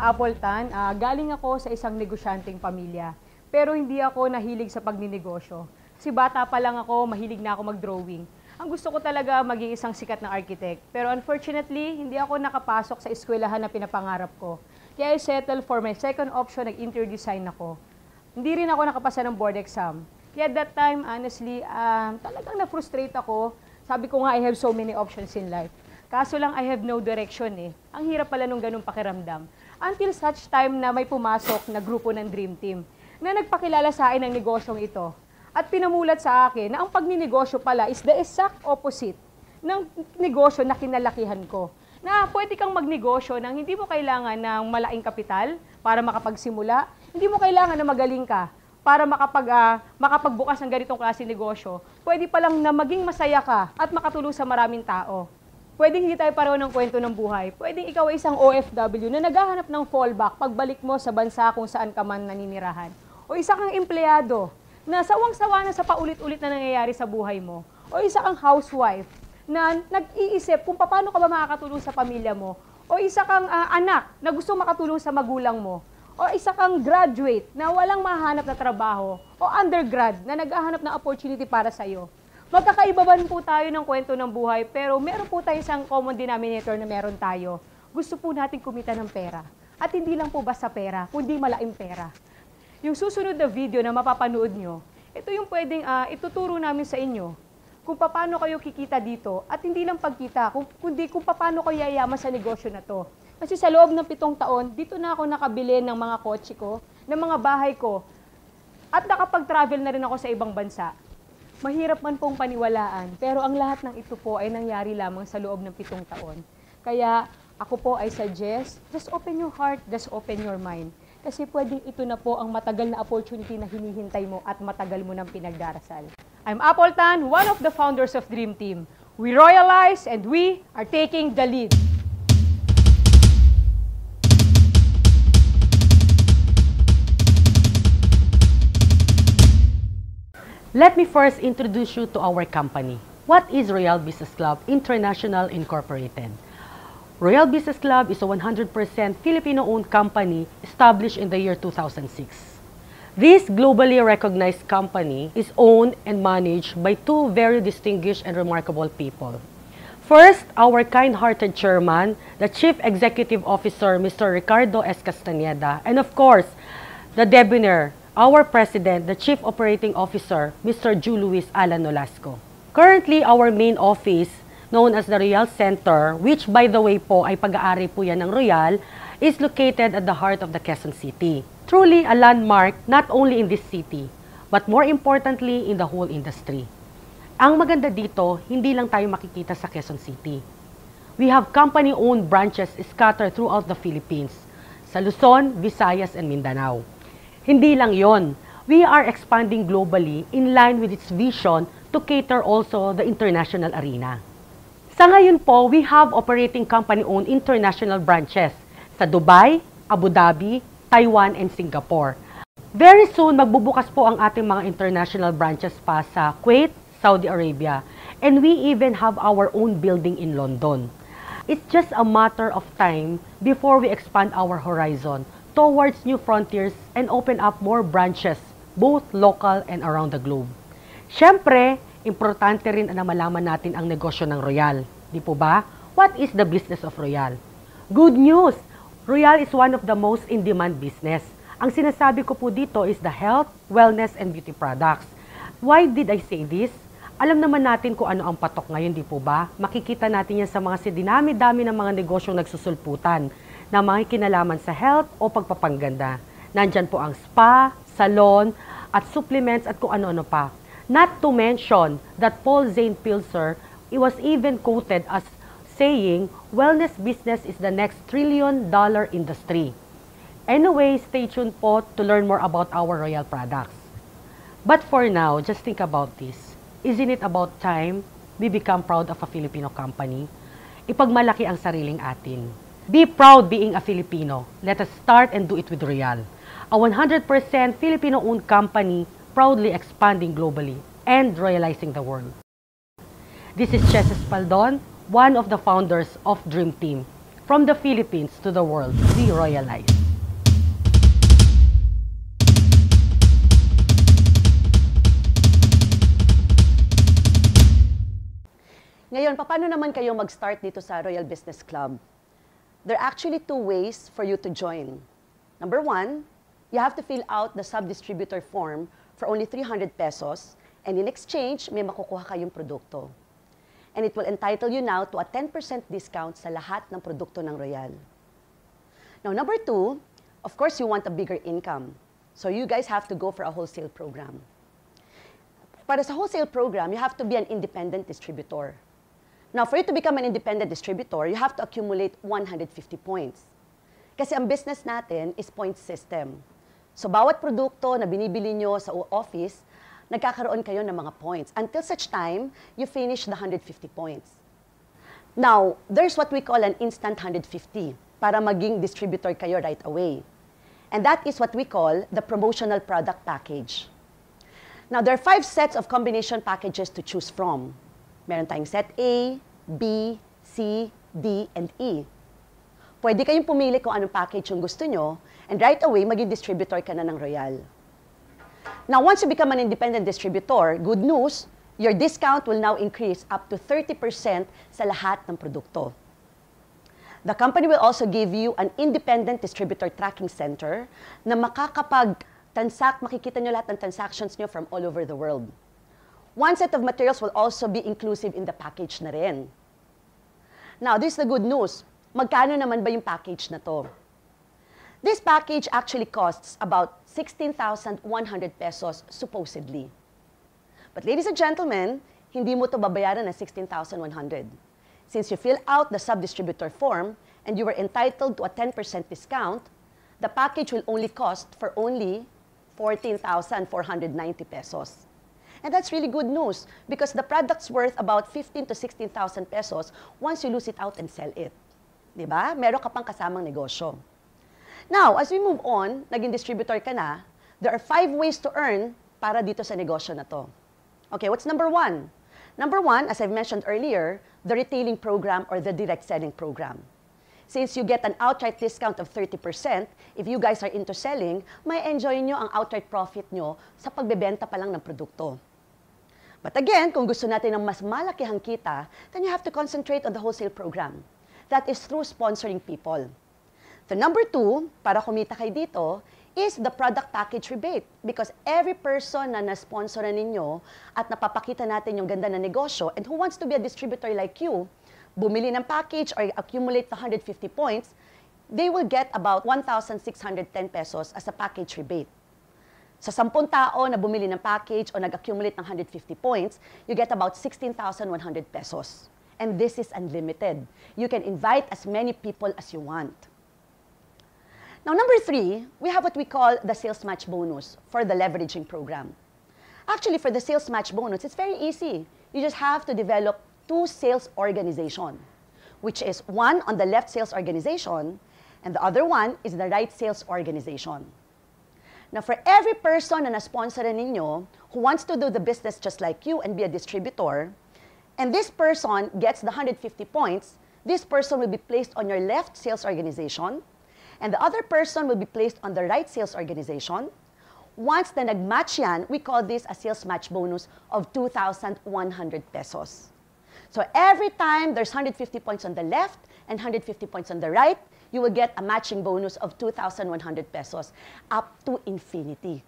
Apple Tan, galing ako sa isang negosyanteng pamilya. Pero hindi ako nahilig sa pagninegosyo. Si bata pa lang ako, mahilig na ako mag-drawing. Ang gusto ko talaga maging isang sikat na architect. Pero unfortunately, hindi ako nakapasok sa eskwelahan na pinapangarap ko. Kaya I settle for my second option, nag-interior design ako. Hindi rin ako nakapasa ng board exam. Kaya at that time, honestly, talagang na-frustrate ako. Sabi ko nga, I have so many options in life. Kaso lang, I have no direction eh. Ang hirap pala nung ganung pakiramdam. Until such time na may pumasok na grupo ng Dream Team na nagpakilala sa akin ng negosyong ito. At pinamulat sa akin na ang pagninegosyo pala is the exact opposite ng negosyo na kinalakihan ko. Na pwede kang magnegosyo nang hindi mo kailangan ng malaking kapital para makapagsimula. Hindi mo kailangan na magaling ka para makapagbukas ng ganitong klase negosyo. Pwede palang na maging masaya ka at makatulong sa maraming tao. Pwedeng hindi tayo pareho ng kwento ng buhay. Pwedeng ikaw ay isang OFW na naghahanap ng fallback pagbalik mo sa bansa kung saan ka man naninirahan. O isa kang empleyado na sawang-sawa na sa paulit-ulit na nangyayari sa buhay mo. O isa kang housewife na nag-iisip kung paano ka ba makakatulong sa pamilya mo. O isa kang anak na gusto makatulong sa magulang mo. O isa kang graduate na walang mahanap na trabaho. O undergrad na naghahanap ng opportunity para sa'yo. Magkakaibaban po tayo ng kwento ng buhay, pero meron po tayo isang common denominator na meron tayo. Gusto po natin kumita ng pera. At hindi lang po basta pera, kundi malaking pera. Yung susunod na video na mapapanood nyo, ito yung pwedeng ituturo namin sa inyo kung paano kayo kikita dito. At hindi lang pagkita, kundi kung paano kayo yayaman sa negosyo na to. Kasi sa loob ng 7 taon, dito na ako nakabili ng mga kotse ko, ng mga bahay ko, at nakapag-travel na rin ako sa ibang bansa. Mahirap man pong paniwalaan, pero ang lahat ng ito po ay nangyari lamang sa loob ng 7 taon. Kaya ako po ay suggest, just open your heart, just open your mind. Kasi pwedeng ito na po ang matagal na opportunity na hinihintay mo at matagal mo nang pinagdarasal. I'm Apple Tan, one of the founders of Dream Team. We royalize and we are taking the lead. Let me first introduce you to our company. What is Royal Business Club International Incorporated? Royal Business Club is a 100% Filipino-owned company established in the year 2006. This globally recognized company is owned and managed by 2 very distinguished and remarkable people. First, our kind-hearted chairman, the Chief Executive Officer, Mr. Ricardo S. Castañeda, and of course, the debonair, our President, the Chief Operating Officer, Mr. Ju Luis Alan Nolasco. Currently, our main office, known as the Royal Center, which by the way po ay pag-aari po yan ng Royal, is located at the heart of the Quezon City. Truly a landmark not only in this city, but more importantly in the whole industry. Ang maganda dito, hindi lang tayo makikita sa Quezon City. We have company-owned branches scattered throughout the Philippines, sa Luzon, Visayas, and Mindanao. Hindi lang yon, we are expanding globally in line with its vision to cater also the international arena. Sa ngayon po, we have operating company-owned international branches sa Dubai, Abu Dhabi, Taiwan, and Singapore. Very soon, magbubukas po ang ating mga international branches pa sa Kuwait, Saudi Arabia, and we even have our own building in London. It's just a matter of time before we expand our horizon towards new frontiers and open up more branches, both local and around the globe. Siyempre, importante rin na malaman natin ang negosyo ng Royal. Di po ba? What is the business of Royal? Good news! Royal is one of the most in-demand business. Ang sinasabi ko po dito is the health, wellness, and beauty products. Why did I say this? Alam naman natin kung ano ang patok ngayon, di po ba? Makikita natin yan sa mga dinami-dami ng mga negosyong nagsusulputan na mga kinalaman sa health o pagpapangganda. Nandyan po ang spa, salon, at supplements at kung ano-ano pa. Not to mention that Paul Zane Pilzer, it was even quoted as saying, wellness business is the next $1 trillion industry. Anyway, stay tuned po to learn more about our Royal products. But for now, just think about this. Isn't it about time we become proud of a Filipino company? Ipagmalaki ang sariling atin. Be proud being a Filipino. Let us start and do it with Royal. A 100% Filipino-owned company proudly expanding globally and royalizing the world. This is Chess Espaldon, one of the founders of Dream Team. From the Philippines to the world, we royalize. Ngayon, paano naman kayo mag-start dito sa Royal Business Club? There are actually two ways for you to join. Number one, you have to fill out the sub-distributor form for only 300 pesos, and in exchange, may makukuha kayong produkto. And it will entitle you now to a 10% discount sa lahat ng produkto ng Royal. Now, number two, of course, you want a bigger income. So you guys have to go for a wholesale program. Para sa wholesale program, you have to be an independent distributor. Now, for you to become an independent distributor, you have to accumulate 150 points. Kasi ang business natin is point system. So, bawat produkto na binibili nyo sa office, nagkakaroon kayo ng mga points until such time you finish the 150 points. Now, there's what we call an instant 150 para maging distributor kayo right away. And that is what we call the promotional product package. Now, there are 5 sets of combination packages to choose from. Meron tayong set A, B, C, D, and E. Pwede kayong pumili kung anong package yung gusto nyo, and right away, maging distributor ka na ng Royal. Now, once you become an independent distributor, good news, your discount will now increase up to 30% sa lahat ng produkto. The company will also give you an independent distributor tracking center na makikita nyo lahat ng transactions nyo from all over the world. One set of materials will also be inclusive in the package na rin. Now, this is the good news. Magkano naman ba yung package na to? This package actually costs about 16,100 pesos, supposedly. But ladies and gentlemen, hindi mo to babayaran na 16,100. Since you fill out the sub-distributor form and you were entitled to a 10% discount, the package will only cost for only 14,490 pesos. And that's really good news because the product's worth about 15,000 to 16,000 pesos once you lose it out and sell it. Diba? Meron ka pang kasamang negosyo. Now, as we move on, naging distributor ka na, there are 5 ways to earn para dito sa negosyo na to. Okay, what's number 1? Number 1, as I've mentioned earlier, the retailing program or the direct selling program. Since you get an outright discount of 30%, if you guys are into selling, may enjoy nyo ang outright profit nyo sa pagbebenta pa lang ng produkto. But again, kung gusto natin ng mas malakihang kita, then you have to concentrate on the wholesale program. That is through sponsoring people. The number 2, para kumita kayo dito, is the product package rebate. Because every person na na-sponsoran ninyo at napapakita natin yung ganda na negosyo and who wants to be a distributor like you, bumili ng package or accumulate the 150 points, they will get about 1,610 pesos as a package rebate. Sa 10 tao na bumili ng package o nag-accumulate ng 150 points, you get about 16,100 pesos. And this is unlimited. You can invite as many people as you want. Now, number 3, we have what we call the sales match bonus for the leveraging program. Actually, for the sales match bonus, it's very easy. You just have to develop 2 sales organizations, which is one on the left sales organization, and the other one is the right sales organization. Now, for every person na na-sponsoran ninyo who wants to do the business just like you and be a distributor, and this person gets the 150 points, this person will be placed on your left sales organization, and the other person will be placed on the right sales organization. Once na nag-match yan, we call this a sales match bonus of 2,100 pesos. So every time there's 150 points on the left and 150 points on the right, you will get a matching bonus of 2,100 pesos up to infinity.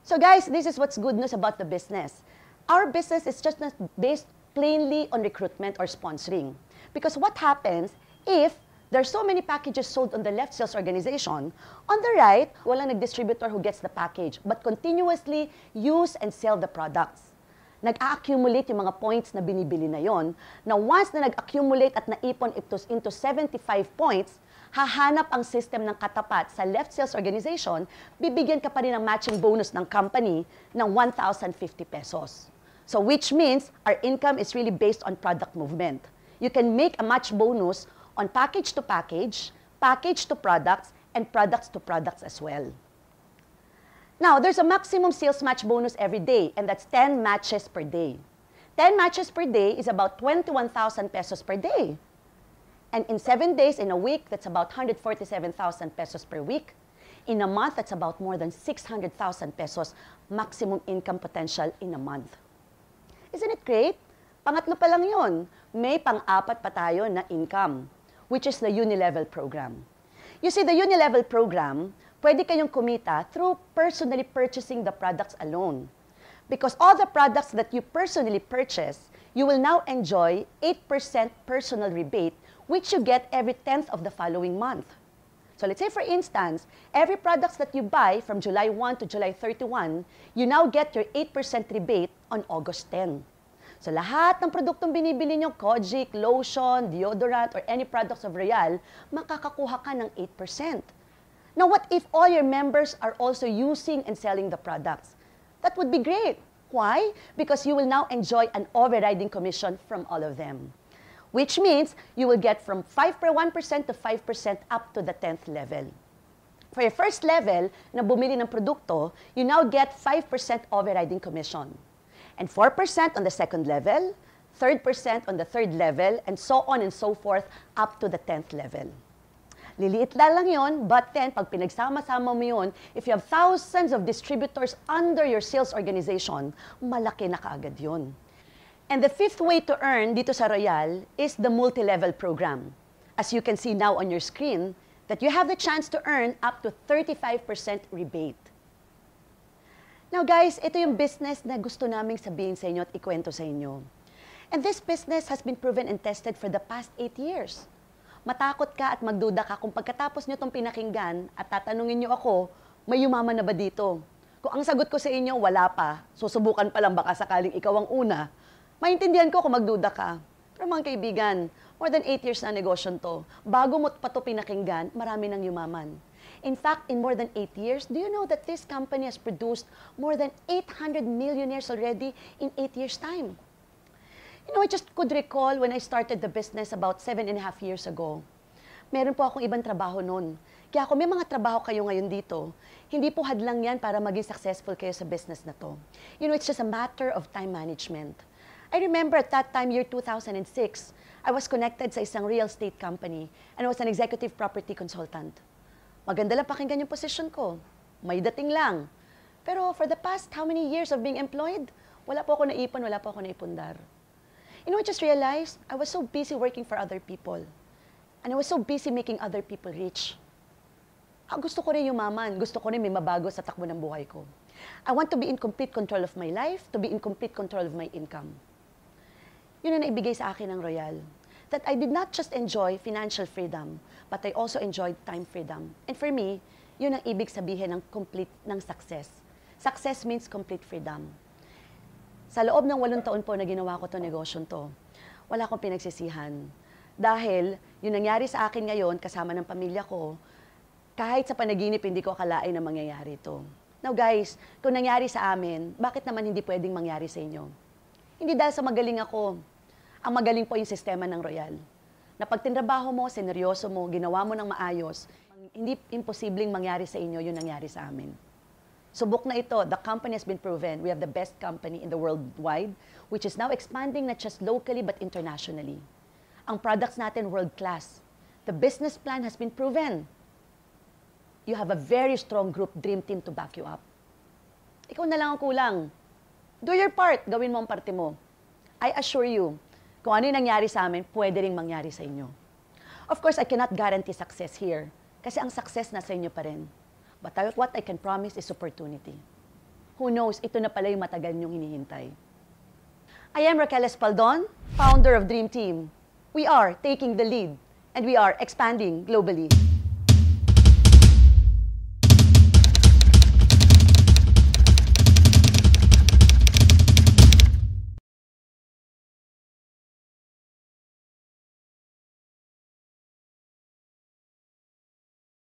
So guys, this is what's good news about the business. Our business is just not based plainly on recruitment or sponsoring. Because what happens if there's so many packages sold on the left sales organization, on the right, walang nag-distributor who gets the package, but continuously use and sell the products. Nag-accumulate yung mga points na binibili na yon. Now, once na nag-accumulate at naipon into 75 points, hahanap ang system ng katapat sa left sales organization, bibigyan ka pa rin ng matching bonus ng company ng 1,050 pesos. So, which means our income is really based on product movement. You can make a match bonus on package to package, package to products, and products to products as well. Now, there's a maximum sales match bonus every day, and that's 10 matches per day. 10 matches per day is about 21,000 pesos per day. And in 7 days in a week, that's about 147,000 pesos per week. In a month, that's about more than 600,000 pesos maximum income potential in a month. Isn't it great? Pangatlo pa lang yun, may pang-apat pa tayo na income, which is the Unilevel program. You see, the Unilevel program, pwede kayong kumita through personally purchasing the products alone. Because all the products that you personally purchase, you will now enjoy 8% personal rebate, which you get every 10th of the following month. So let's say, for instance, every products that you buy from July 1 to July 31, you now get your 8% rebate on August 10. So lahat ng produktong binibili nyo, Kojic, lotion, deodorant, or any products of Royal, makakakuha ka ng 8%. Now, what if all your members are also using and selling the products? That would be great. Why? Because you will now enjoy an overriding commission from all of them. Which means you will get from 1% to 5% up to the 10th level. For your first level na bumili ng produkto, you now get 5% overriding commission. And 4% on the second level, 3% on the third level, and so on and so forth up to the 10th level. Liliit lang yun, but then pag pinagsama-sama mo yun, if you have thousands of distributors under your sales organization, malaki na kaagad yun. And the fifth way to earn dito sa Royal is the multi-level program. As you can see now on your screen, that you have the chance to earn up to 35% rebate. Now guys, ito yung business na gusto naming sabihin sa inyo at ikwento sa inyo. And this business has been proven and tested for the past 8 years. Matakot ka at magduda ka kung pagkatapos nyo itong pinakinggan at tatanungin nyo ako, may yumaman na ba dito? Kung ang sagot ko sa inyo, wala pa, susubukan pa lang baka sakaling ikaw ang una, maintindihan ko kung magduda ka. Pero mga kaibigan, more than 8 years na negosyon to. Bago mo pa to pinakinggan, marami nang yumaman. In fact, in more than 8 years, do you know that this company has produced more than 800 millionaires already in 8 years' time? You know, I just could recall when I started the business about 7.5 years ago. Meron po akong ibang trabaho noon. Kaya kung may mga trabaho kayo ngayon dito, hindi po hadlang yan para maging successful kayo sa business na to. You know, it's just a matter of time management. I remember at that time, year 2006, I was connected sa isang real estate company and I was an executive property consultant. Maganda lang pakinggan yung position ko. May dating lang. Pero for the past how many years of being employed, wala po ako naipon, wala po ako naipundar. You know, I just realized I was so busy working for other people. And I was so busy making other people rich. Gusto ko rin yumaman. Gusto ko rin may mabago sa takbo ng buhay ko. I want to be in complete control of my life, to be in complete control of my income. Yun ang naibigay sa akin ng Royal. That I did not just enjoy financial freedom, but I also enjoyed time freedom. And for me, yun ang ibig sabihin ng complete ng success. Success means complete freedom. Sa loob ng 8 taon po na ginawa ko to negosyon to, wala akong pinagsisihan. Dahil yung nangyari sa akin ngayon, kasama ng pamilya ko, kahit sa panaginip, hindi ko akalain na mangyayari ito. Now guys, kung nangyari sa amin, bakit naman hindi pwedeng mangyari sa inyo? Hindi dahil sa magaling ako. Ang magaling po yung sistema ng Royal. Na pag tinrabaho mo, seneryoso mo, ginawa mo ng maayos, hindi imposibleng mangyari sa inyo yung nangyari sa amin. Subok na ito, the company has been proven. We have the best company in the worldwide, which is now expanding not just locally but internationally. Ang products natin world-class. The business plan has been proven. You have a very strong group dream team to back you up. Ikaw na lang ang kulang. Do your part. Gawin mo ang parte mo. I assure you, kung ano yung nangyari sa amin, pwede ring mangyari sa inyo. Of course, I cannot guarantee success here. Kasi ang success nasa inyo pa rin. But what I can promise is opportunity. Who knows, ito na pala yung matagal niyong hinihintay. I am Raquel Espaldon, founder of Dream Team. We are taking the lead, and we are expanding globally.